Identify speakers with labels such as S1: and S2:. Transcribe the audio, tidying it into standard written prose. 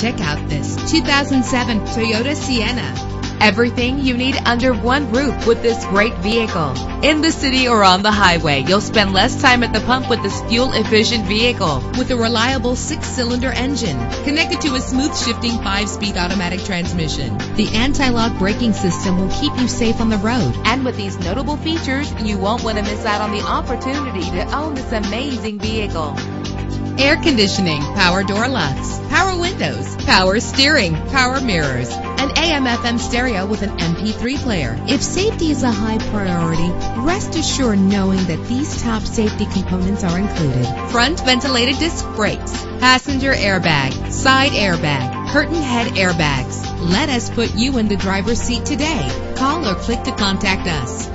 S1: Check out this 2007 Toyota Sienna. Everything you need under one roof with this great vehicle. In the city or on the highway, you'll spend less time at the pump with this fuel-efficient vehicle. With a reliable 6-cylinder engine connected to a smooth shifting 5-speed automatic transmission. The anti-lock braking system will keep you safe on the road. And with these notable features, you won't want to miss out on the opportunity to own this amazing vehicle. Air conditioning, power door locks, power windows, power steering, power mirrors, an AM/FM stereo with an MP3 player. If safety is a high priority, rest assured knowing that these top safety components are included. Front ventilated disc brakes, passenger airbag, side airbag, curtain head airbags. Let us put you in the driver's seat today. Call or click to contact us.